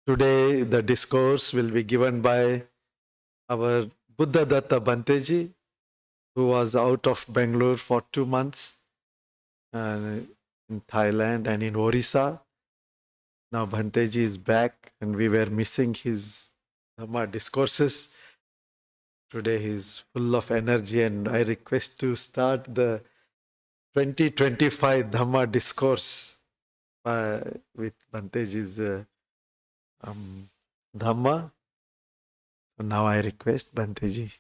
Today, the discourse will be given by our Buddhadatta Banteji, who was out of Bengaluru for 2 months in Thailand and in Orissa. Now Bhanteji is back and we were missing his Dhamma discourses. Today he is full of energy and I request to start the 2025 Dhamma Discourse with Bhanteji's Dhamma. So now I request Bhanteji.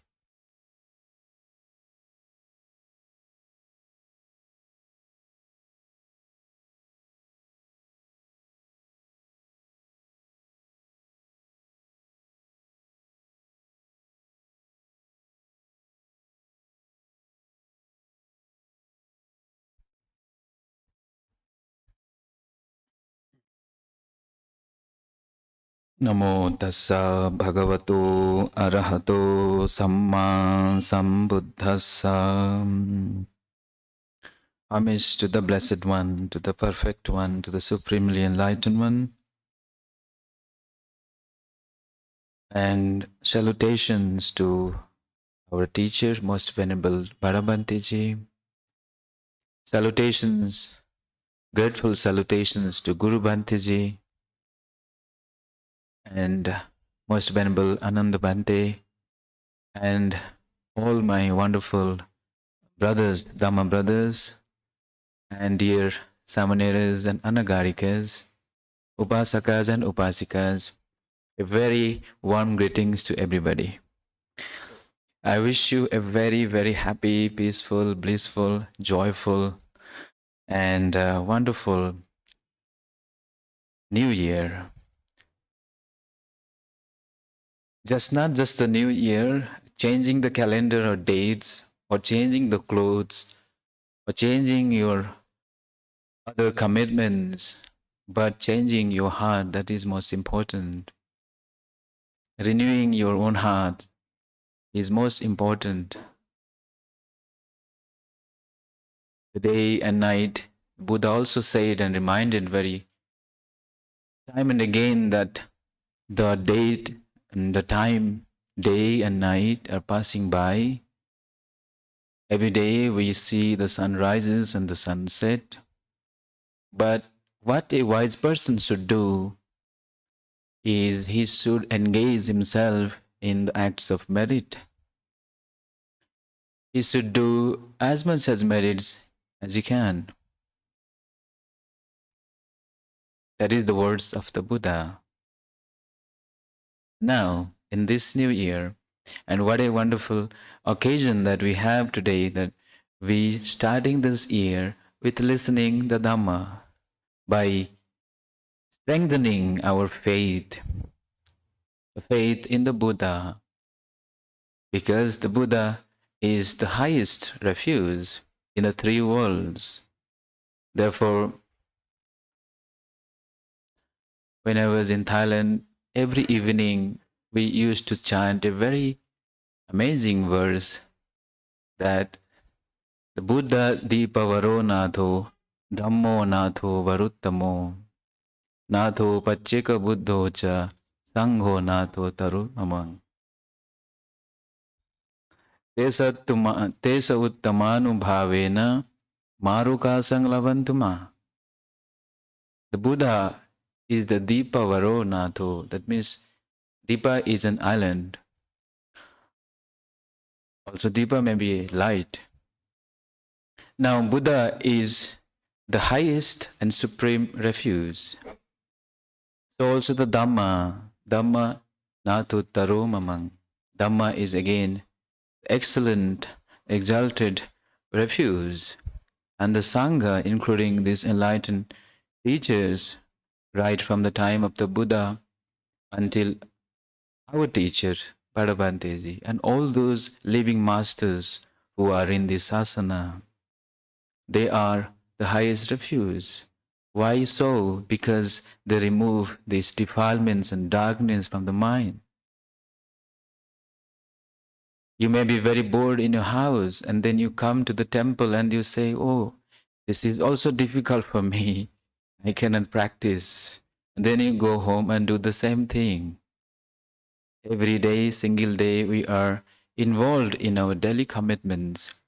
Namo tassa bhagavato arahato samma sambuddhassa. Homage to the Blessed One, to the Perfect One, to the Supremely Enlightened One. And salutations to our teacher, Most Venerable Bharabanteji. Salutations, grateful salutations to Guru Bhanteji and Most Venerable Ananda Bhante and all my wonderful brothers, Dhamma brothers, and dear Samaneras and Anagarikas, Upasakas and Upasikas. A very warm greetings to everybody. I wish you a very, very happy, peaceful, blissful, joyful, and wonderful New Year. Not just the New Year, changing the calendar or dates, or changing the clothes, or changing your other commitments, but changing your heart, that is most important. Renewing your own heart is most important. The day and night, Buddha also said and reminded very time and again that the date and the time, day and night are passing by. Every day we see the sun rises and the sun set. But what a wise person should do is he should engage himself in the acts of merit. He should do as much as merits as he can. That is the words of the Buddha. Now, in this new year, and what a wonderful occasion that we have today, that we starting this year with listening the Dhamma by strengthening our faith in the Buddha, because the Buddha is the highest refuge in the three worlds. Therefore, when I was in Thailand, every evening we used to chant a very amazing verse that the Buddha Dipavaro Natho Dhammo Natho Varuttamo Natho Pacheka Buddho Cha Sangho Natho Taru Amang Tesa Uttamanu Bhavena Maruka Sanglavantuma. The Buddha is the Deepa Varo Natho. That means Deepa is an island. Also Deepa may be light. Now Buddha is the highest and supreme refuge. So also the Dhamma Natho Taro Mamang. Dhamma is again excellent, exalted refuge. And the Sangha, including these enlightened teachers, right from the time of the Buddha until our teacher, Bharabanteji, and all those living masters who are in this asana, they are the highest refuge. Why so? Because they remove these defilements and darkness from the mind. You may be very bored in your house and then you come to the temple and you say, oh, this is also difficult for me. I cannot practice. Then you go home and do the same thing. Every day, single day, we are involved in our daily commitments.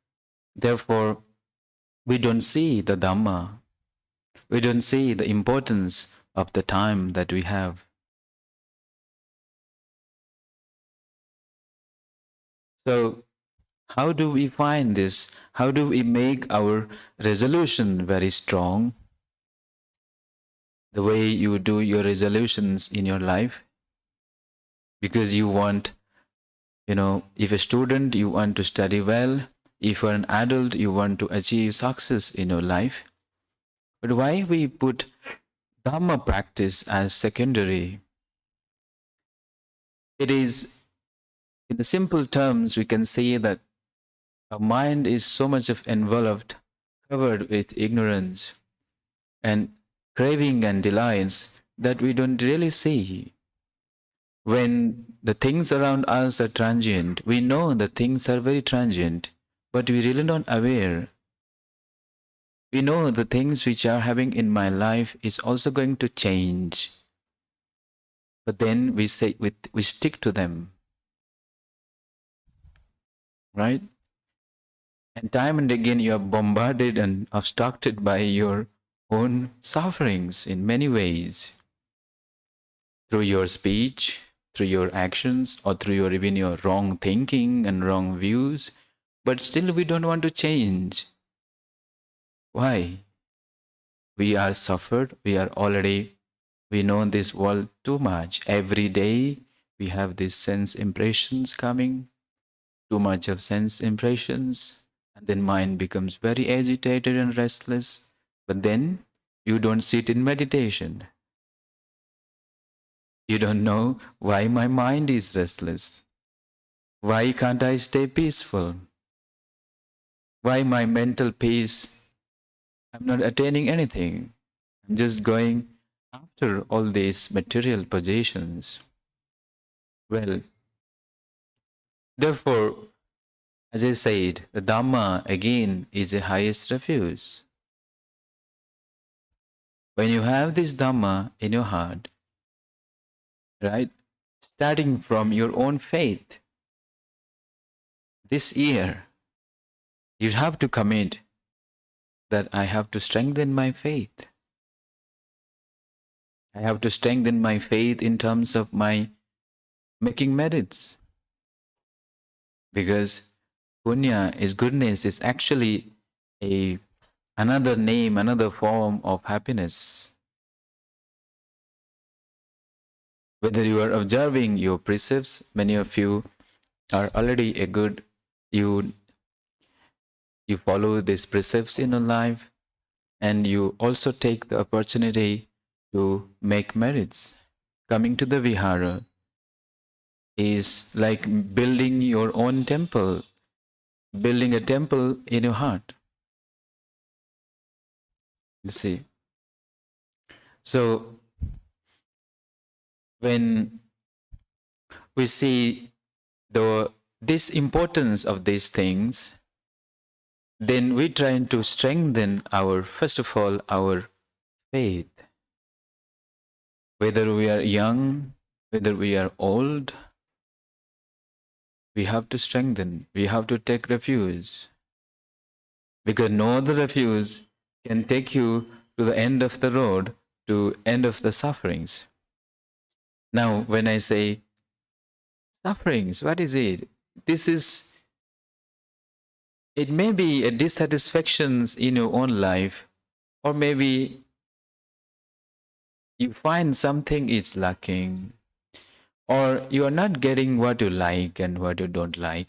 Therefore, we don't see the Dhamma. We don't see the importance of the time that we have. So, how do we find this? How do we make our resolution very strong? The way you do your resolutions in your life, because you want, if a student, you want to study well. If you're an adult, you want to achieve success in your life. But why we put Dhamma practice as secondary? It is, in the simple terms, we can say that our mind is so much of enveloped, covered with ignorance and craving and delights that we don't really see. When the things around us are transient, we know the things are very transient, but we really not aware. We know the things which are having in my life is also going to change. But then we say we stick to them. Right? And time and again you are bombarded and obstructed by your own sufferings in many ways. Through your speech, through your actions, or through even your wrong thinking and wrong views. But still we don't want to change. Why? We are suffered. We know this world too much. Every day we have these sense impressions coming. Too much of sense impressions. And then mind becomes very agitated and restless. But then you don't sit in meditation. You don't know why my mind is restless. Why can't I stay peaceful? Why my mental peace, I'm not attaining anything. I'm just going after all these material possessions. Well, therefore, as I said, the Dhamma again is the highest refuge. When you have this Dhamma in your heart, right, starting from your own faith, this year, you have to commit that I have to strengthen my faith. I have to strengthen my faith in terms of my making merits. Because punya is goodness, is actually another name, another form of happiness. Whether you are observing your precepts, many of you are already a good, you follow these precepts in your life, and you also take the opportunity to make merits. Coming to the vihara is like building your own temple, building a temple in your heart. You see. So when we see this importance of these things, then we try to strengthen first of all, our faith. Whether we are young, whether we are old, we have to strengthen, we have to take refuge. Because no other refuge can take you to the end of the road, to end of the sufferings. Now, when I say sufferings, what is it? It may be a dissatisfactions in your own life, or maybe you find something is lacking, or you are not getting what you like and what you don't like,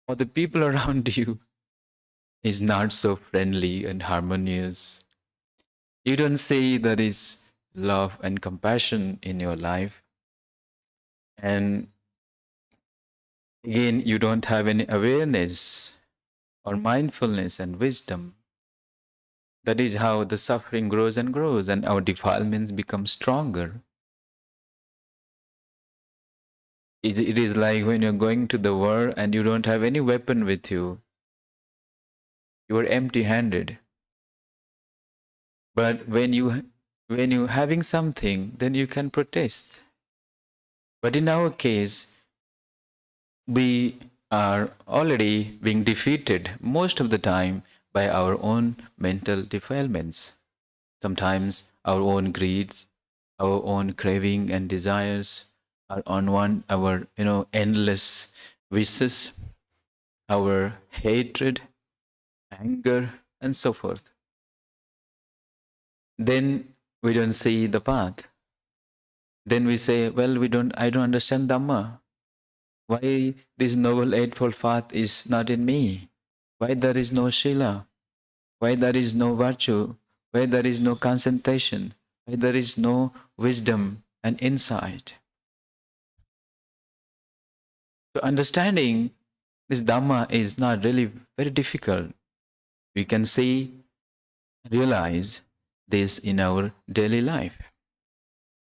or the people around you is not so friendly and harmonious. You don't see there is love and compassion in your life. And again, you don't have any awareness or mindfulness and wisdom. That is how the suffering grows and grows, and our defilements become stronger. It is like when you're going to the war and you don't have any weapon with you. You are empty-handed. But when you When you're having something, then you can protest. But in our case, we are already being defeated most of the time by our own mental defilements. Sometimes our own greeds, our own craving and desires, our endless wishes, our hatred, anger, and so forth. Then we don't see the path. Then we say, well, I don't understand Dhamma. Why this noble eightfold path is not in me? Why there is no Shila? Why there is no virtue? Why there is no concentration? Why there is no wisdom and insight? So understanding this Dhamma is not really very difficult. We can see, realize this in our daily life.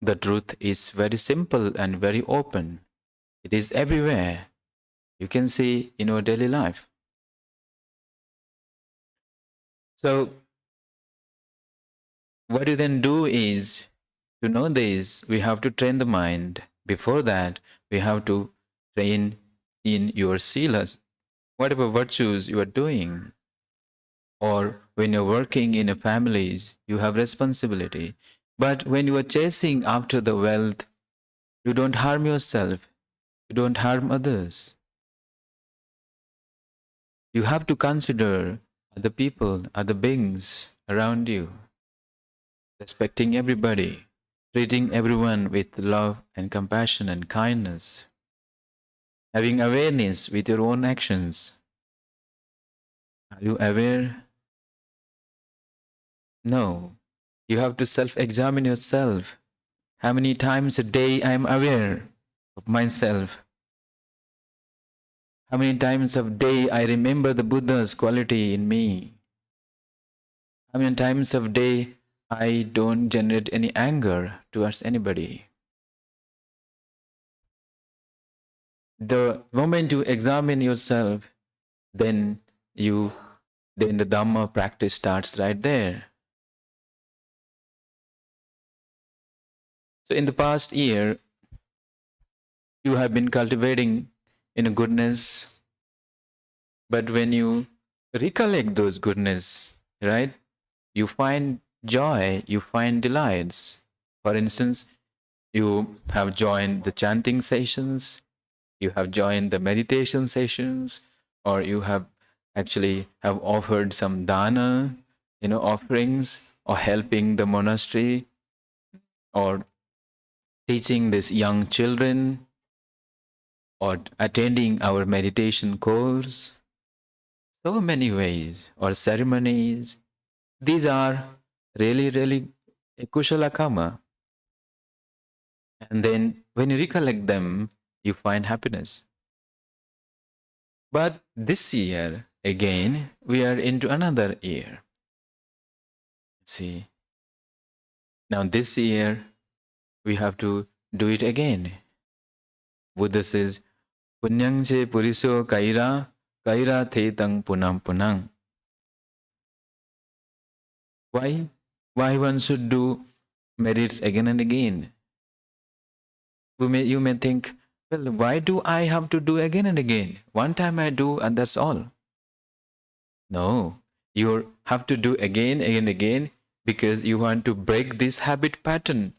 The truth is very simple and very open. It is everywhere. You can see in our daily life. So what you then do is, to know this, we have to train the mind. Before that, we have to train in your silas, whatever virtues you are doing. Or when you're working in a family, you have responsibility. But when you are chasing after the wealth, you don't harm yourself, you don't harm others. You have to consider other people, other beings around you, respecting everybody, treating everyone with love and compassion and kindness, having awareness with your own actions. Are you aware? No. You have to self-examine yourself. How many times a day I am aware of myself? How many times of day I remember the Buddha's quality in me? How many times of day I don't generate any anger towards anybody? The moment you examine yourself, then the Dhamma practice starts right there. So in the past year, you have been cultivating in a goodness, but when you recollect those goodness, right, you find joy, you find delights. For instance, you have joined the chanting sessions, you have joined the meditation sessions, or you have actually have offered some dana, offerings, or helping the monastery, or teaching these young children, or attending our meditation course. So many ways, or ceremonies. These are really, really a kushala karma. And then when you recollect them, you find happiness. But this year, again, we are into another year. See, now this year, we have to do it again. Buddha says, Punyang che puriso kaira, kaira te tang punam punang. Why? Why one should do merits again and again? You may think, well, why do I have to do again and again? One time I do and that's all. No, you have to do again and again because you want to break this habit pattern.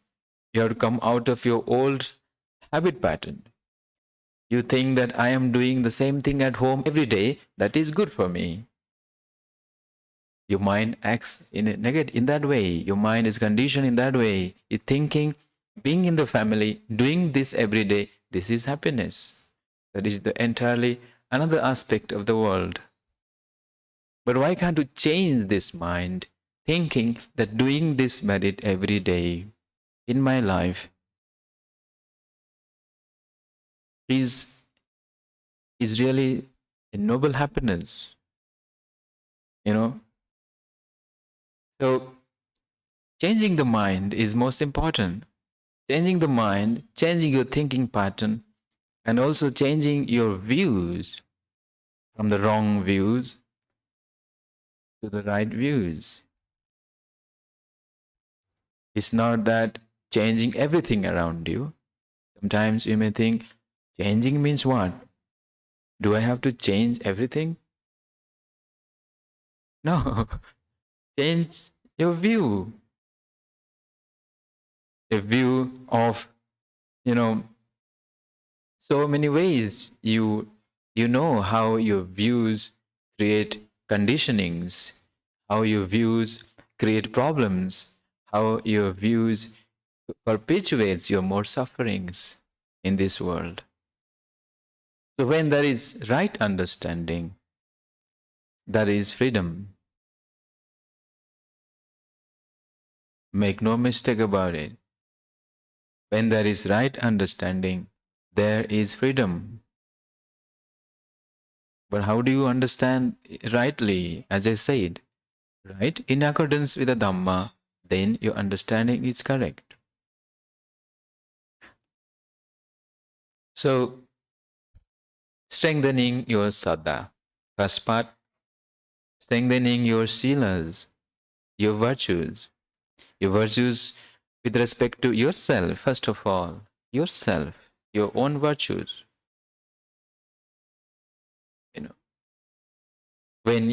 You have to come out of your old habit pattern. You think that I am doing the same thing at home every day, that is good for me. Your mind acts in that way. Your mind is conditioned in that way. It's thinking, being in the family, doing this every day, this is happiness. That is the entirely another aspect of the world. But why can't you change this mind, thinking that doing this merit every day in my life is really a noble happiness, So changing the mind is most important. Changing the mind, changing your thinking pattern, and also changing your views from the wrong views to the right views. It's not that changing everything around you. Sometimes you may think, changing means what? Do I have to change everything? No. Change your view. A view of, so many ways. You know how your views create conditionings, how your views create problems, how your views perpetuates your more sufferings in this world. So when there is right understanding, there is freedom. Make no mistake about it. When there is right understanding, there is freedom. But how do you understand rightly? As I said, right? In accordance with the Dhamma, then your understanding is correct. So, strengthening your saddha. First part, strengthening your silas, your virtues. Your virtues with respect to yourself, first of all. Yourself, your own virtues. When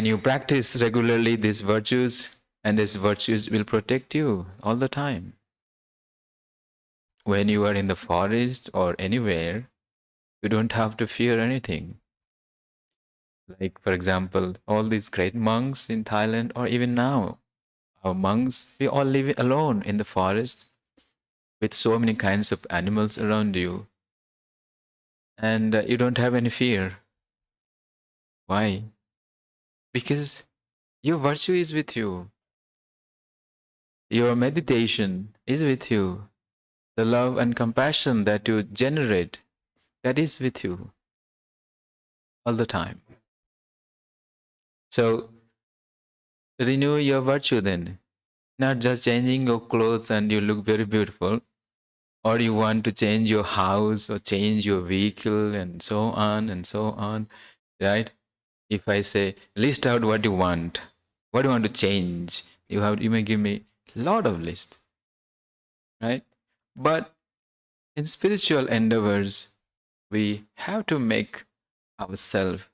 you practice regularly these virtues, and these virtues will protect you all the time. When you are in the forest or anywhere, you don't have to fear anything. Like, for example, all these great monks in Thailand, or even now, our monks, we all live alone in the forest with so many kinds of animals around you, and you don't have any fear. Why? Because your virtue is with you. Your meditation is with you. The love and compassion that you generate, that is with you all the time. So renew your virtue then. Not just changing your clothes and you look very beautiful, or you want to change your house or change your vehicle and so on, right? If I say, list out what you want to change, you may give me a lot of lists, right? But in spiritual endeavors, we have to make ourselves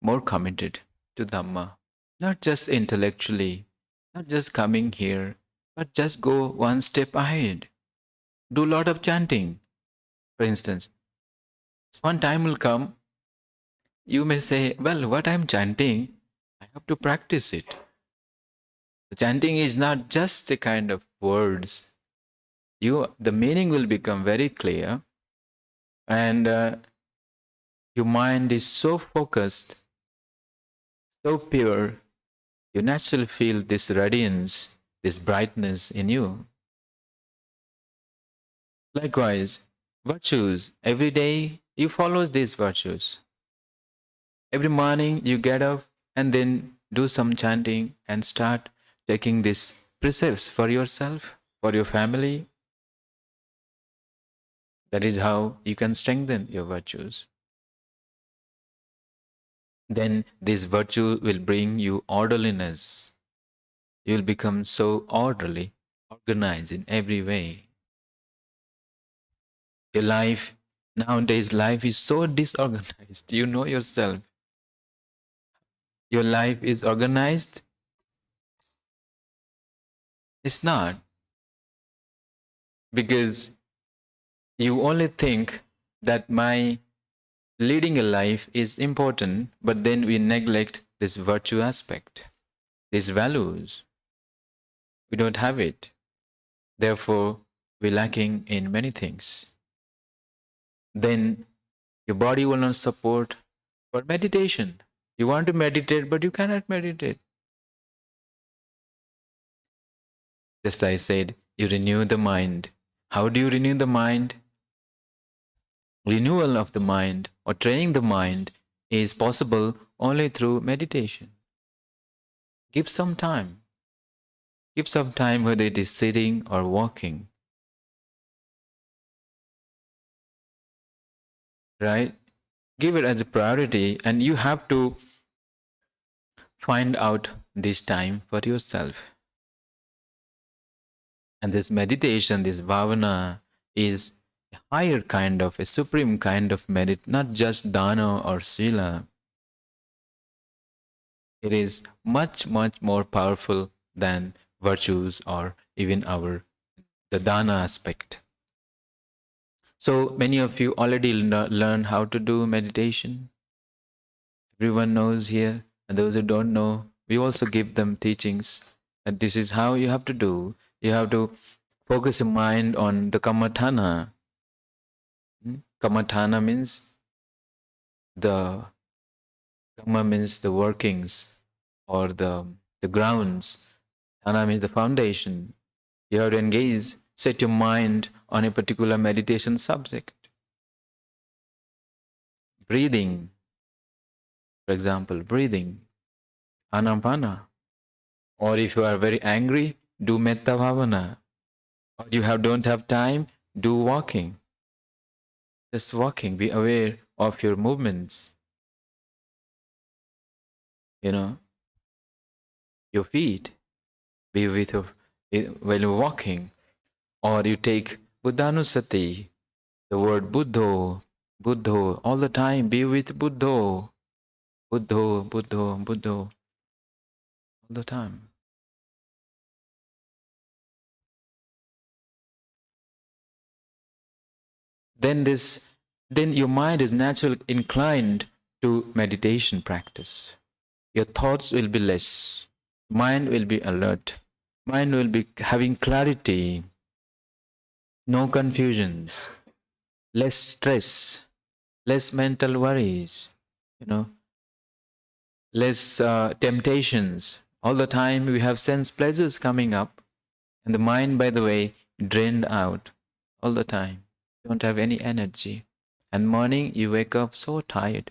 more committed to Dhamma, not just intellectually, not just coming here, but just go one step ahead. Do a lot of chanting, for instance. One time will come, you may say, well, what I'm chanting, I have to practice it. The chanting is not just a kind of words. The meaning will become very clear, and your mind is so focused, so pure, you naturally feel this radiance, this brightness in you. Likewise, virtues. Every day you follow these virtues. Every morning you get up and then do some chanting and start taking these precepts for yourself, for your family. That is how you can strengthen your virtues. Then this virtue will bring you orderliness. You will become so orderly, organized in every way. Your life, nowadays, life is so disorganized. You know yourself. Your life is organized. It's not, because you only think that my leading a life is important, but then we neglect this virtue aspect, these values. We don't have it. Therefore, we're lacking in many things. Then your body will not support for meditation. You want to meditate, but you cannot meditate. Just as I said, you renew the mind. How do you renew the mind? Renewal of the mind or training the mind is possible only through meditation. Give some time. Give some time, whether it is sitting or walking. Right? Give it as a priority, and you have to find out this time for yourself. And this meditation, this bhavana, is a higher kind of, a supreme kind of merit, not just dana or sila. It is much, much more powerful than virtues or even the dana aspect. So many of you already learn how to do meditation. Everyone knows here, and those who don't know, we also give them teachings. And this is how you have to do. You have to focus your mind on the kamathana. Kamathana means the kama means the workings or the grounds. Thana means the foundation. You have to engage, set your mind on a particular meditation subject. Breathing, for example, breathing, anapana. Or if you are very angry, do metta bhavana. Or you don't have time, do walking. Just walking, be aware of your movements. Your feet, be with while you're walking. Or you take Buddhanusati, the word Buddho, Buddho, all the time, be with Buddho, Buddho, Buddho, Buddho, all the time. Then your mind is naturally inclined to meditation practice. Your thoughts will be less. Mind will be alert. Mind will be having clarity. No confusions. Less stress. Less mental worries. Less temptations. All the time we have sense pleasures coming up. And the mind, by the way, drained out all the time. You don't have any energy. And morning you wake up so tired.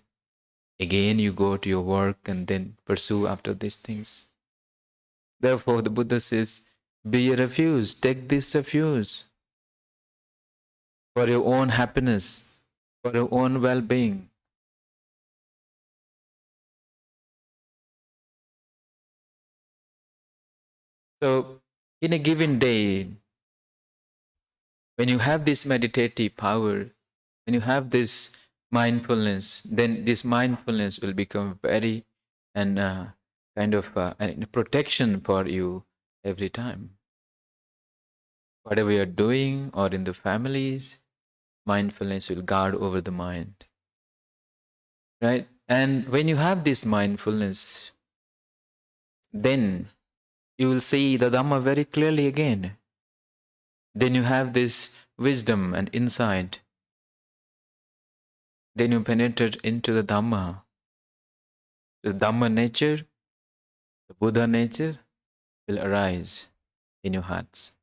Again you go to your work and then pursue after these things. Therefore the Buddha says, be a refuge, take this refuge for your own happiness, for your own well-being. So in a given day, when you have this meditative power, when you have this mindfulness, then this mindfulness will become very and kind of a protection for you every time. Whatever you're doing or in the families, mindfulness will guard over the mind. Right? And when you have this mindfulness, then you will see the Dhamma very clearly again. Then you have this wisdom and insight. Then you penetrate into the Dhamma. The Dhamma nature, the Buddha nature will arise in your hearts.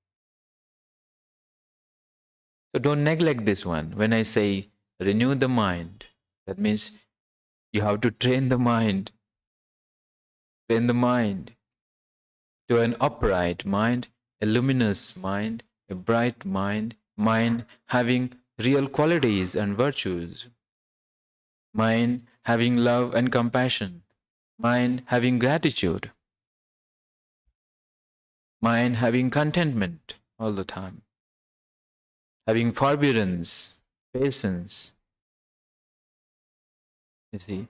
So don't neglect this one. When I say renew the mind, that means you have to train the mind. Train the mind to an upright mind, a luminous mind, a bright mind, mind having real qualities and virtues, mind having love and compassion, mind having gratitude, mind having contentment all the time, having forbearance, patience. You see?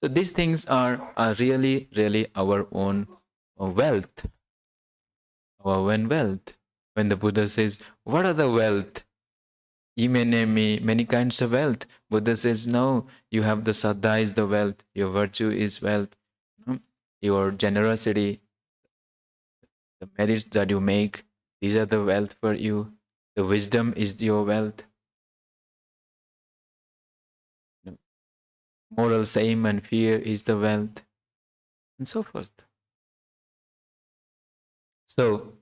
So these things are really, really our own wealth, our own wealth. When the Buddha says, what are the wealth? You may name me many kinds of wealth. Buddha says, no, you have the saddha is the wealth, your virtue is wealth, your generosity, the merits that you make, these are the wealth for you. The wisdom is your wealth. Moral shame and fear is the wealth, and so forth. So,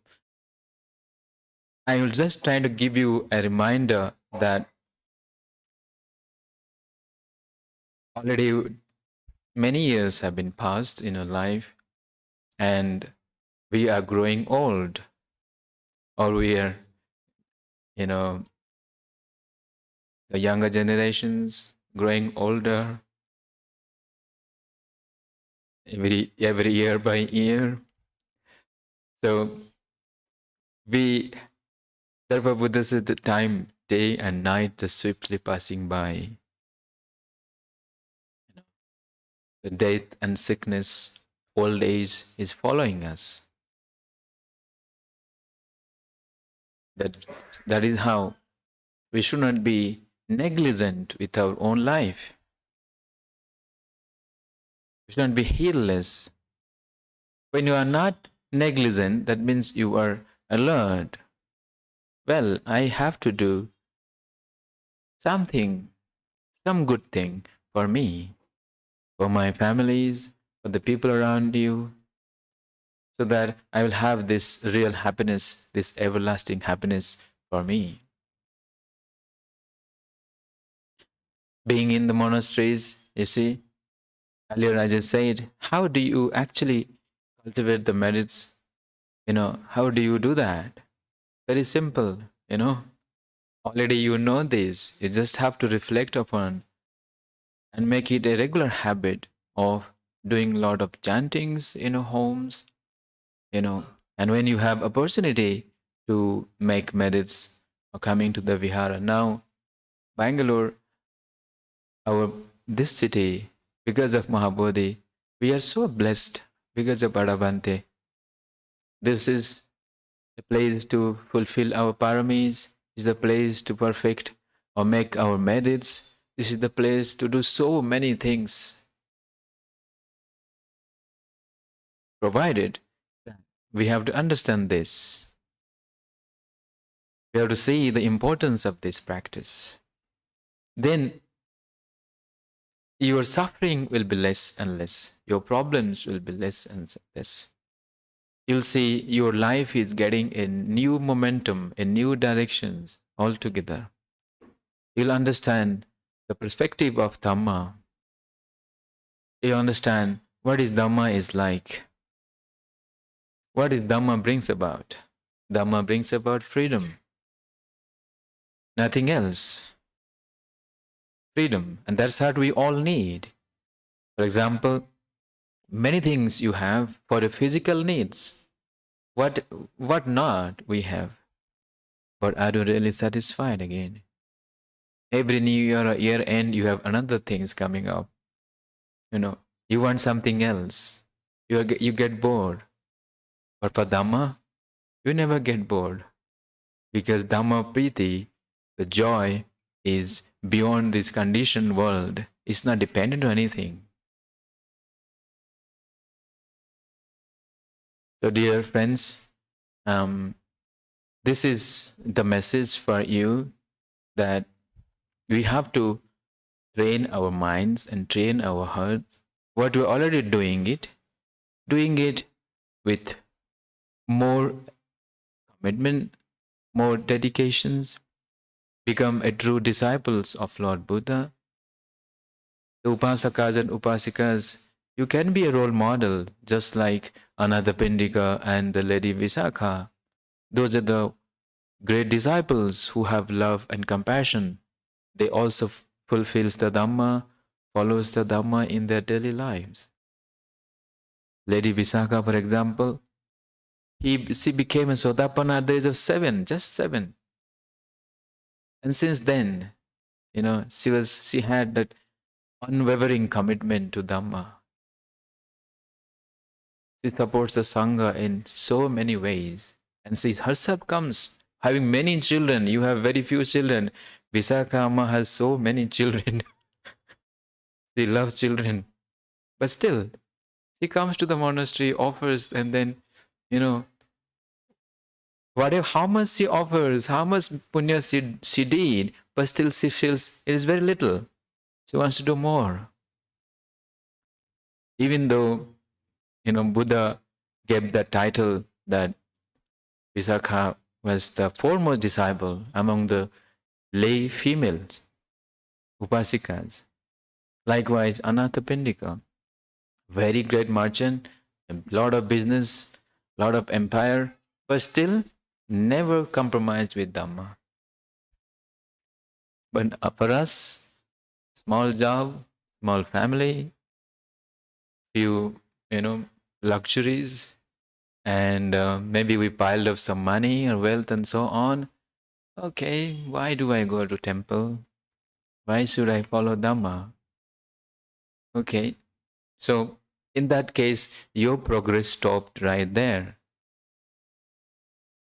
I will just try to give you a reminder that already many years have been passed in your life, and we are growing old, or we are, the younger generations growing older. every year by year. So we, therefore Buddha said the time, day and night, just swiftly passing by. The death and sickness, old age is following us. That is how we should not be negligent with our own life. We should not be heedless. When you are not negligent, that means you are alert. Well, I have to do something, some good thing for me, for my families, for the people around you, so that I will have this real happiness, this everlasting happiness for me. Being in the monasteries, you see, earlier I just said, how do you actually cultivate the merits? How do you do that? Very simple, Already you know this. You just have to reflect upon and make it a regular habit of doing a lot of chantings in your homes, and when you have opportunity to make merits or coming to the vihara. Now, Bangalore, our this city, because of Maha Bodhi, we are so blessed because of Bhadabante. This is a place to fulfill our paramis, is a place to perfect or make our merits. This is the place to do so many things, provided that we have to understand this. We have to see the importance of this practice. Then your suffering will be less and less. Your problems will be less and less. You'll see your life is getting a new momentum, a new directions altogether. You'll understand the perspective of Dhamma. You'll understand what is Dhamma is like. What is Dhamma brings about? Dhamma brings about freedom. Nothing else. Freedom. And that's what we all need. For example, many things you have for the physical needs. What not we have. But are you really satisfied again? Every new year or year end, you have another things coming up. You want something else. You get bored. But for Dhamma, you never get bored. Because Dhamma Priti, the joy, is beyond this conditioned world. It's not dependent on anything. So, dear friends, this is the message for you, that we have to train our minds and train our hearts. What we're already doing it with more commitment, more dedications, become a true disciples of Lord Buddha. The upasakas and upasikas, you can be a role model, just like Anathapindika and the Lady Visakha. Those are the great disciples who have love and compassion. They also fulfills the Dhamma, follows the Dhamma in their daily lives. Lady Visakha, for example, she became a Sotapanna at the age of 7, just 7. And since then, she had that unwavering commitment to Dhamma. She supports the Sangha in so many ways. And she herself comes having many children. You have very few children. Visakha Amma has so many children. She loves children. But still, she comes to the monastery, offers, and then, whatever, how much she offers, how much punya she did, but still she feels it is very little. She wants to do more. Even though, Buddha gave the title that Visakha was the foremost disciple among the lay females, upasikas. Likewise, Anathapindika, very great merchant, a lot of business, lot of empire, but still never compromised with Dhamma. But for us, small job, small family, few luxuries, and maybe we piled up some money or wealth and so on. Okay, why do I go to temple? Why should I follow Dhamma? Okay, so in that case, your progress stopped right there.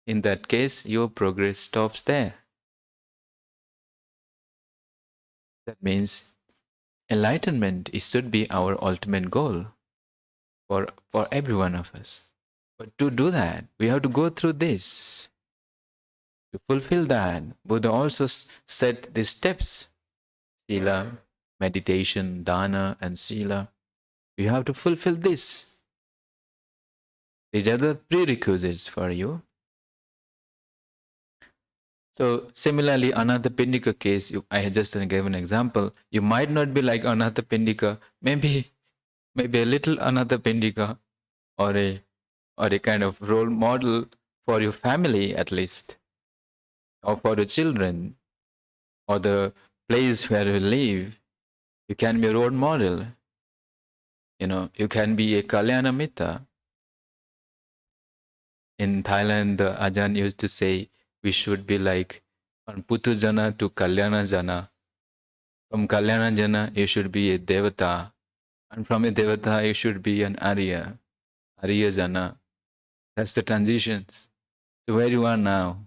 In that case, your progress stops there. That means enlightenment should be our ultimate goal for every one of us. But to do that, we have to go through this. To fulfill that, Buddha also set the steps: sila, meditation, dana, and sila. You have to fulfill this. These are the prerequisites for you. So similarly, Anathapindika case, I just gave an example. You might not be like Anathapindika, maybe a little Anathapindika, or a kind of role model for your family at least, or for the children, or the place where you live. You can be a role model. You can be a Kalyana Mitta. In Thailand, the Ajahn used to say, we should be like from Putu Jana to Kalyana Jana. From Kalyana Jana, you should be a Devata. And from a Devata, you should be an Arya Jana. That's the transitions. So where you are now,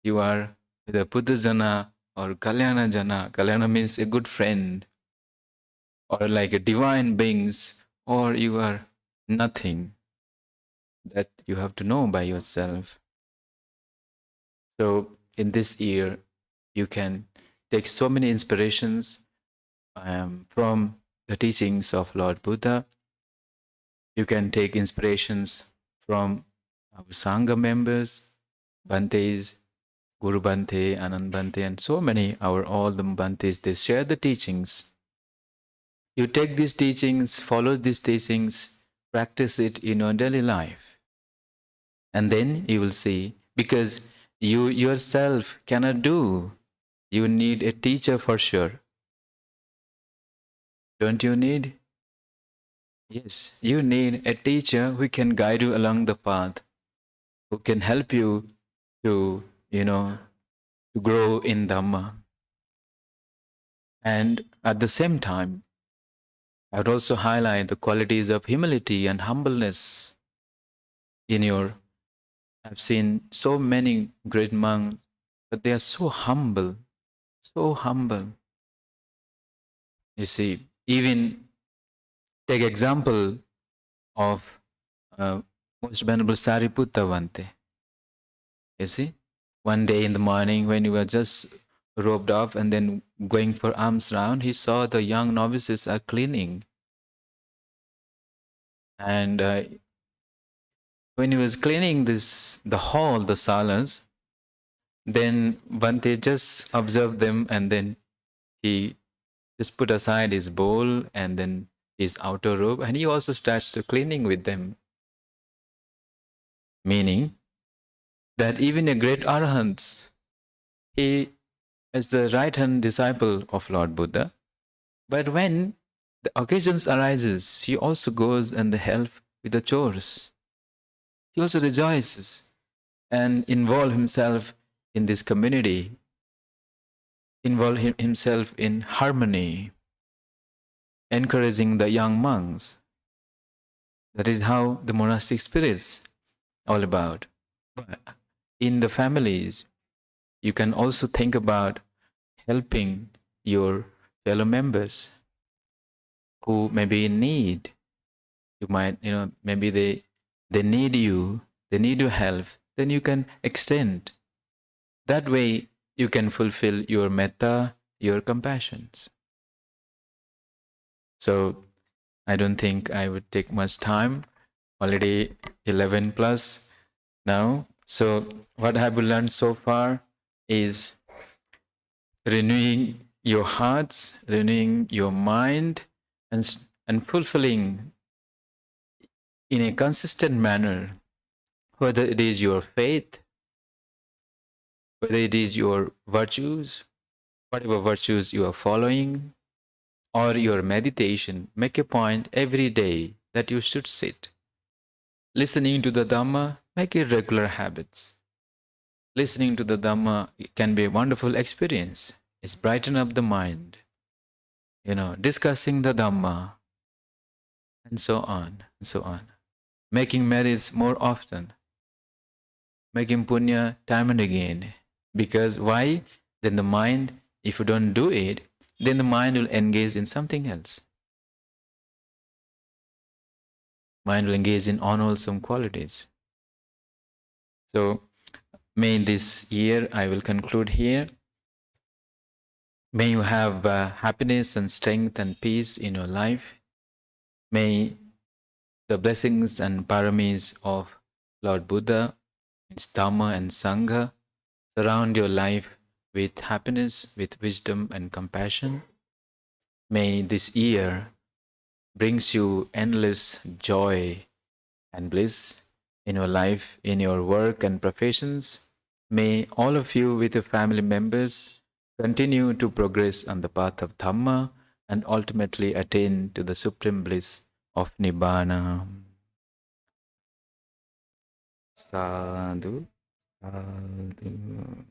you are either Putu Jana or Kalyana Jana. Kalyana means a good friend, or like a divine beings, or you are nothing. That you have to know by yourself. So in this year, you can take so many inspirations from the teachings of Lord Buddha. You can take inspirations from our Sangha members, Bhantes, Guru Bhante, Anand Bhante, and so many, all the Bhantes, they share the teachings. You take these teachings, follow these teachings, practice it in your daily life. And then you will see, because you yourself cannot do, you need a teacher for sure. Don't you need? Yes, you need a teacher who can guide you along the path, who can help you to, to grow in Dhamma. And at the same time, I would also highlight the qualities of humility and humbleness in your. I've seen so many great monks, but they are so humble, so humble. You see, even take example of Most Venerable Sariputta Bhante. You see, one day in the morning when he was just robed off and then going for alms round, he saw the young novices are cleaning. And when he was cleaning the hall, the salas, then Bhante just observed them, and then he just put aside his bowl and then his outer robe, and he also starts to cleaning with them. Meaning that even a great arahant, he is the right-hand disciple of Lord Buddha. But when the occasions arises, he also goes and help with the chores. He also rejoices and involve himself in this community, involve himself in harmony, encouraging the young monks. That is how the monastic spirit is all about. But in the families, you can also think about helping your fellow members who may be in need. You might, maybe they need you, they need your help, then you can extend. That way you can fulfill your metta, your compassions. So I don't think I would take much time. Already 11 plus now. So what have we learned so far is renewing your hearts, renewing your mind, and fulfilling in a consistent manner, whether it is your faith, whether it is your virtues, whatever virtues you are following, or your meditation. Make a point every day that you should sit. Listening to the Dhamma, make it regular habits. Listening to the Dhamma can be a wonderful experience. It's brighten up the mind. Discussing the Dhamma, and so on, and so on. Making merits more often. Making punya time and again. Because why? Then the mind, if you don't do it, then the mind will engage in something else. Mind will engage in unwholesome qualities. So, may this year, I will conclude here. May you have happiness and strength and peace in your life. May the blessings and paramis of Lord Buddha, its Dhamma and Sangha surround your life with happiness, with wisdom and compassion. May this year brings you endless joy and bliss in your life, in your work and professions. May all of you with your family members continue to progress on the path of Dhamma and ultimately attain to the supreme bliss of Nibbana. Sadhu, sadhu.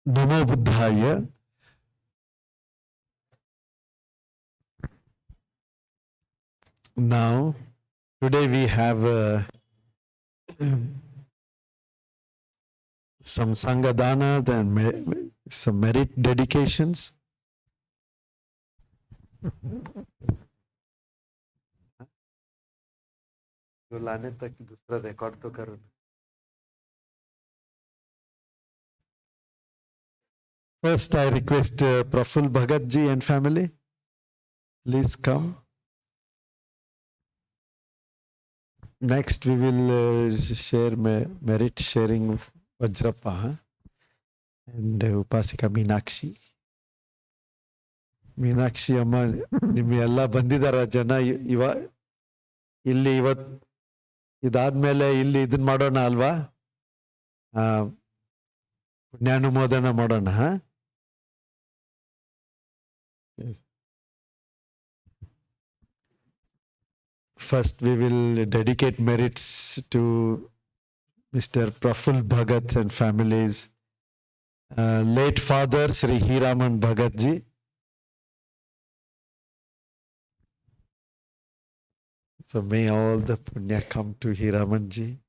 Namo Buddhaya. Now, today we have some Sangadana and some merit dedications. जो लाने तक दूसरा record तो करो. First, I request Praful Bhagat ji and family, please come. Next, we will share merit sharing of Vajrappa and Upasika Meenakshi. Meenakshi ಅಮ್ಮ ನಿಮ್ಮೆಲ್ಲ ಬಂದಿದಾರ ಜನ ಇಲ್ಲಿ ಇದಾದ್ಮೇಲೆ ಇಲ್ಲಿ ಇದನ್ನ ಮಾಡೋಣ ಅಲ್ವಾ, ಪುಣ್ಯಾನುಮೋದನ ಮಾಡೋಣ. First we will dedicate merits to Mr. Praful Bhagat and families. Late father Sri Hiraman Bhagat ji. So may all the punya come to Hiraman ji.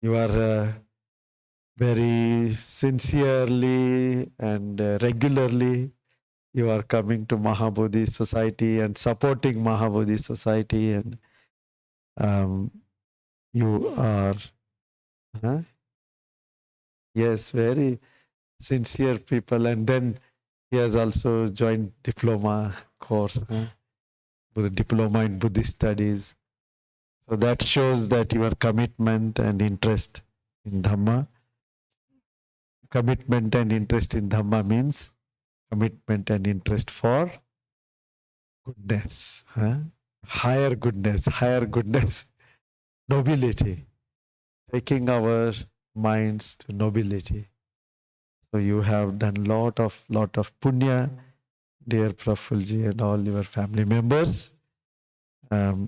You are very sincerely and regularly you are coming to Maha Bodhi Society and supporting Maha Bodhi Society, and you are yes, very sincere people. And then he has also joined diploma course, with a diploma in Buddhist studies. So that shows that your commitment and interest in Dhamma. Commitment and interest in Dhamma means commitment and interest for goodness, higher goodness, nobility, taking our minds to nobility. So you have done lot of punya, dear Prafulji and all your family members. Um,